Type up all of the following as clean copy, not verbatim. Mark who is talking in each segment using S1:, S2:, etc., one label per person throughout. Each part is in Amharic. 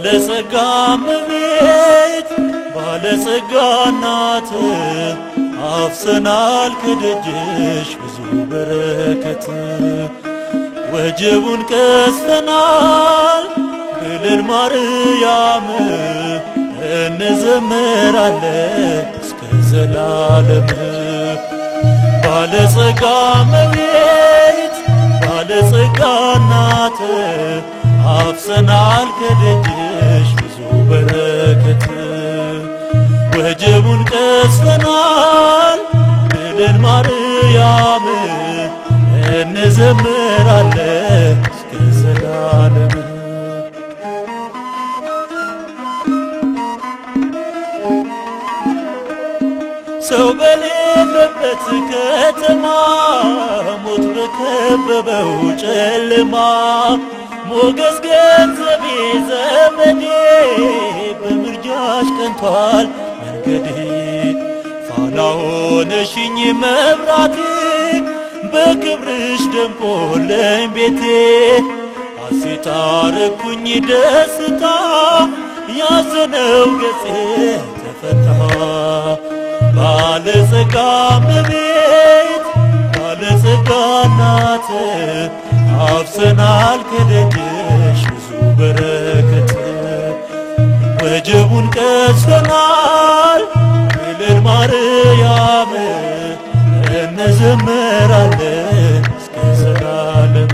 S1: ባለጸጋ እመቤት ባለጸጋ እናት አፍሰናል ከደጅሽ ብዙ በረከት ወጀቡን ቀስፈናል ብለን ማርያም እንዘምራለን እስከ ዘላለም ባለጸጋ እመቤት ባለጸጋ እናት አፍሰናል ከደጅሽ ብዙ በረከት ወጀቡን ቀስፈናል ብለን ማርያም እንዘምራለን እስከ ዘላለም ሰው በሌለበት ከተማ ሞት በከበበው ጨለማ ሞገስ ገንዘቤ ዘመዴ በምርጃሽ ቀንቷል መንገዴ ፋና ሆነሽኝ መብራቴ በክብርሽ ደምቆልኝ ቤቴ ሐሴት አረኩኝ ደስታ ያዘነው ገጼ ተፈታ ባለጸጋ እመቤት ባለጸጋ እናት አፍሰናል ከደጅሽ ብዙ በረከት ወጀቡን ቀስፈናል ብለን ማርያም እንዘምራለን እስከ ዘላለም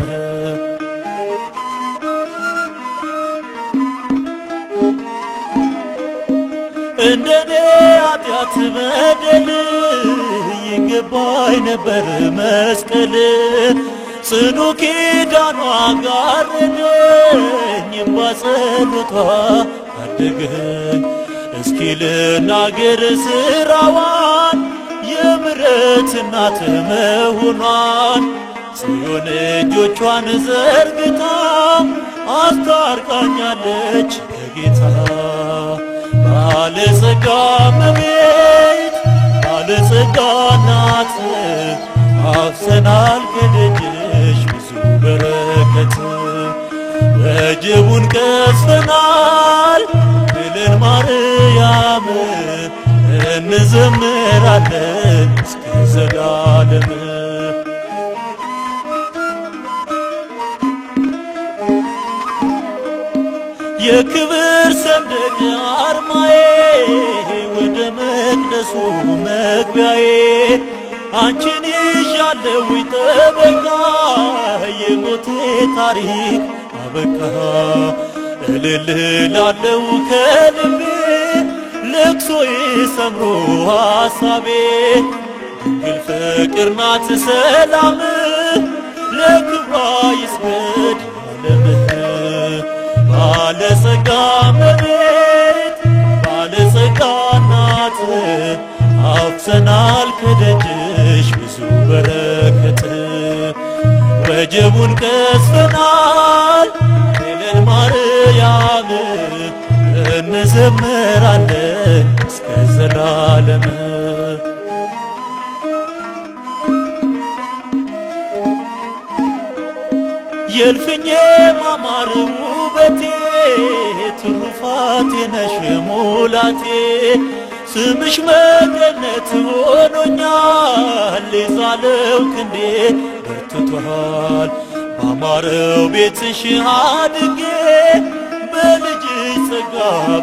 S1: እንደኔ ኃጢአት በደል ይገባኝ ነበር መስቀል ጽኑ ኪዳኗ ጋረደኝ በጸሎቷ አደገኝ እስኪ ልናገር ስራዋን የምሕረት እናት መሆኗን ጽዮን እጆቿን ዘርግታ አስታርቃኛለች ከጌታ ባለጸጋ እመቤት ባለጸጋ እናት አፍሰናል ከደጅሽ ብዙ በረከት ወጀቡን ቀስፈናል ብለን ማርያም እንዘምራለን እስከ ዘላለም የክብር ሰንደቅ አርማዬ ወደ መቅደሱ መግቢያዬ አንቺን ይዣለሁ ጠበቃ የሞቴ ታሪክ አበቃ እልል እላለሁ ከልቤ ለቅሶዬ ሰምሮ ሐሳቤ ድንግል ፍቅር ናት ሰላም ለክብሯ ይስገድ ዓለም ባለጸጋ እመቤት ባለጸጋ እናት አፍሰናል ከደጅሽ ብዙ በረከት ወጀቡን ቀስፈናል ብለን ማርያም እንዘምራለን እስከ ዘላለም የልፍኜ ማማር ውበቴ ትሩፋቴ ነሽ ሙላቴ ስምሽ መገነት ሆኖኛል የዛለው ክንዴ በርትቷል ባማረው ቤትሽ አድጌ በልጅሽ ጸጋ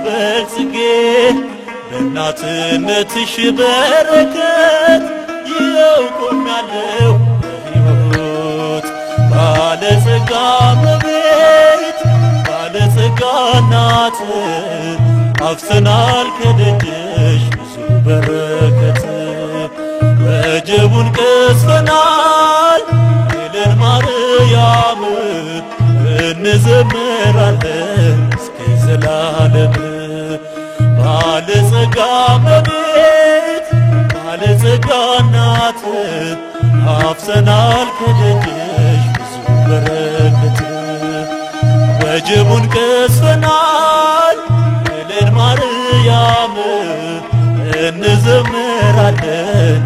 S1: በልጽጌ በእናትነትሽ በረከት ይኸው ቆሜያለሁ በሕይወት ባለጸጋ እመቤት ባለጸጋ እናት አፍሰናል ከደጅሽ ብዙ በረከት ወጀቡን ቀስፈናል ብለን ማርያም እንዘምራለን እስከ ዘላለም ባለጸጋ እመቤት ባለጸጋ እናት አፍሰናል ከደጅሽ ብዙ በረከት ወጀቡን ቀስፈናል ብለን ማርያም እንዘምራለን